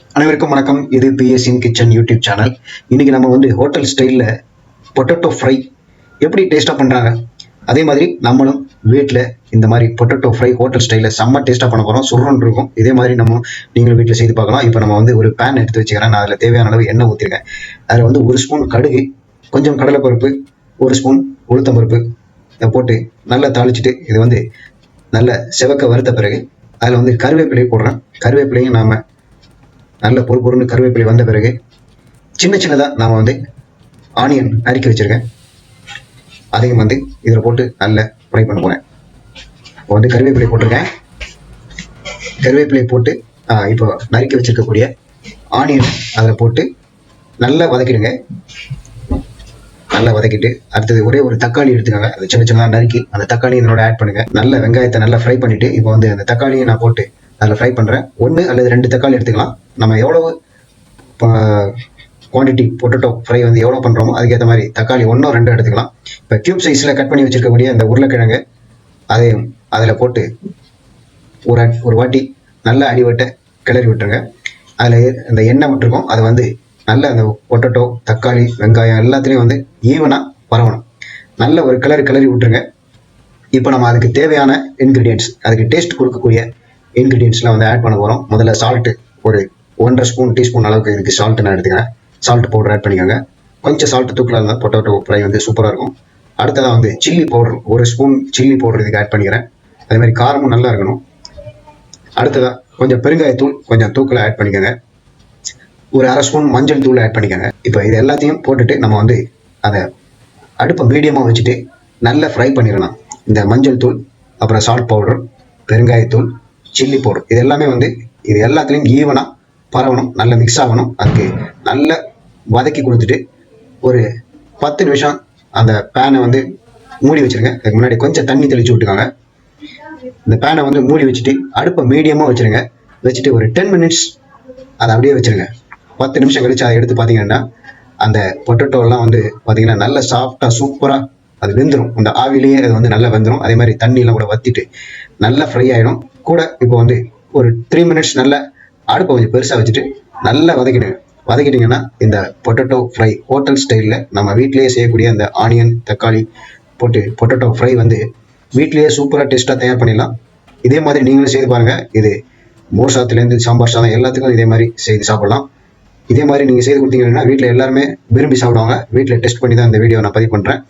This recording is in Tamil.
அனைவருக்கும் வணக்கம். இது பிஎஸ்இன் கிச்சன் யூடியூப் சேனல். இன்னைக்கு நம்ம வந்து ஹோட்டல் ஸ்டைலில் பொட்டேட்டோ ஃப்ரை எப்படி டேஸ்ட்டாக பண்ணுறாங்க, அதே மாதிரி நம்மளும் வீட்டில் இந்த மாதிரி பொட்டேட்டோ ஃப்ரை ஹோட்டல் ஸ்டைலில் செம்ம டேஸ்ட்டாக பண்ண போகிறோம். சுருன்னு இருக்கும். இதே மாதிரி நீங்களும் வீட்டில் செய்து பார்க்கலாம். இப்போ நம்ம வந்து ஒரு பேன் எடுத்து வச்சுக்கிறேன். நான் அதில் தேவையான அளவு எண்ணெய் ஊற்றிருக்கேன். அதில் வந்து 1 ஸ்பூன் கடுகு, கொஞ்சம் கடலைப்பருப்பு, 1 ஸ்பூன் உளுத்தம்பருப்பு இதை போட்டு நல்லா தாளிச்சிட்டு இது வந்து நல்ல செவக்க வறுத்த பிறகு அதில் வந்து கருவேப்பிலையை போடுறேன். கருவேப்பிலையும் நாம் நல்ல பொறுன்னு கருவேப்பிலை வந்த பிறகு சின்ன சின்னதாக நாம் வந்து ஆனியன் நறுக்கி வச்சிருக்கேன். அதையும் வந்து இதில் போட்டு நல்லா ஃப்ரை பண்ண போகிறேன். இப்போ வந்து கருவேப்பிலை போட்டிருக்கேன். கருவேப்பிலை போட்டு இப்போ நறுக்கி வச்சிருக்கக்கூடிய ஆனியன் அதில் போட்டு நல்லா வதக்கிடுங்க. நல்லா வதக்கிட்டு அடுத்தது ஒரே ஒரு தக்காளி எடுத்துக்கோங்க. அதை சின்ன சின்னதாக நறுக்கி அந்த தக்காளி இதனோட ஆட் பண்ணுங்க. நல்ல வெங்காயத்தை நல்லா ஃப்ரை பண்ணிட்டு இப்போ வந்து அந்த தக்காளியை நான் போட்டு அதில் ஃப்ரை பண்ணுறேன். 1 அல்லது 2 தக்காளி எடுத்துக்கலாம். நம்ம எவ்வளவு குவான்டிட்டி பொட்டேட்டோ ஃப்ரை வந்து எவ்வளோ பண்ணுறோமோ அதுக்கேற்ற மாதிரி தக்காளி 1 or 2 எடுத்துக்கலாம். இப்போ க்யூப் சைஸில் கட் பண்ணி வச்சிருக்கக்கூடிய அந்த உருளைக்கிழங்கு அதையும் அதில் போட்டு ஒரு வாட்டி நல்லா அடிவட்டை கிளறி விட்டுருங்க. அதில் அந்த எண்ணெய் விட்டுருக்கோம். அதை வந்து நல்ல அந்த பொட்டேட்டோ, தக்காளி, வெங்காயம் எல்லாத்துலேயும் வந்து ஈவனாக பரவணும். நல்ல ஒரு கிளறி விட்டுருங்க. இப்போ நம்ம அதுக்கு தேவையான இன்க்ரீடியன்ட்ஸ், அதுக்கு டேஸ்ட் கொடுக்கக்கூடிய இன்க்ரீடியன்ட்ஸ்லாம் வந்து ஆட் பண்ண போகிறோம். முதல்ல சால்ட்டு ஒரு 1.5 டீஸ்பூன் அளவுக்கு இதுக்கு சால்ட்டு நான் எடுத்துக்கிறேன். சால்ட் பவுடர் ஆட் பண்ணிக்கோங்க. கொஞ்சம் சால்ட்டு தூக்கலாக இருந்தால் பொட்டேட்டோ ஃப்ரை வந்து சூப்பராக இருக்கும். அடுத்ததாக வந்து chilli powder 1 spoon chilli powder இதுக்கு ஆட் பண்ணிக்கிறேன். அதே மாதிரி காரமும் நல்லா இருக்கணும். அடுத்ததாக கொஞ்சம் பெருங்காயத்தூள் கொஞ்சம் தூக்கில் ஆட் பண்ணிக்கோங்க. ஒரு 1/2 ஸ்பூன் மஞ்சள் தூள் ஆட் பண்ணிக்கோங்க. இப்போ இது எல்லாத்தையும் போட்டுட்டு நம்ம வந்து அதை அடுப்பை மீடியமாக வச்சுட்டு நல்லா ஃப்ரை பண்ணிடலாம். இந்த மஞ்சள் தூள், அப்புறம் சால்ட் பவுடர், பெருங்காயத்தூள், சில்லி பவுடர் இது எல்லாமே வந்து இது எல்லாத்துலேயும் ஈவனாக பரவணும், நல்லா மிக்ஸ் ஆகணும். அதுக்கு நல்லா வதக்கி கொடுத்துட்டு ஒரு 10 நிமிஷம் அந்த பேனை வந்து மூடி வச்சுருங்க. அதுக்கு முன்னாடி கொஞ்சம் தண்ணி தெளித்து விட்டுக்காங்க. இந்த பேனை வந்து மூடி வச்சுட்டு அடுப்பை மீடியமாக வச்சுருங்க. வச்சுட்டு ஒரு 10 மினிட்ஸ் அதை அப்படியே வச்சுருங்க. 10 நிமிஷம் கழிச்சு அதை எடுத்து பார்த்தீங்கன்னா அந்த பொட்டேட்டோலாம் வந்து பார்த்தீங்கன்னா நல்லா சாஃப்டாக சூப்பராக அது வெந்துடும். அந்த ஆவிலேயே அது வந்து நல்லா வெந்துடும். அதே மாதிரி தண்ணியெல்லாம் கூட வற்றிட்டு நல்லா ஃப்ரை ஆகிடும். கூட இப்போ வந்து ஒரு 3 மினிட்ஸ் நல்லா அடுப்பை கொஞ்சம் பெருசாக வச்சுட்டு நல்லா வதக்கிட்டிங்கன்னா இந்த பொட்டேட்டோ ஃப்ரை ஹோட்டல் ஸ்டைலில் நம்ம வீட்டிலேயே செய்யக்கூடிய அந்த ஆனியன், தக்காளி போட்டு பொட்டேட்டோ ஃப்ரை வந்து வீட்டிலேயே சூப்பராக டேஸ்ட்டாக தயார் பண்ணிடலாம். இதே மாதிரி நீங்களும் செய்து பாருங்கள். இது மோர் சாதத்துலேருந்து சாம்பார் சாதம் எல்லாத்துக்கும் இதே மாதிரி செய்து சாப்பிடலாம். இதே மாதிரி நீங்கள் செய்து கொடுத்தீங்கன்னா வீட்டில் எல்லாருமே விரும்பி சாப்பிடுவாங்க. வீட்டில் டெஸ்ட் பண்ணி தான் இந்த வீடியோ நான் பதிவு பண்ணுறேன்.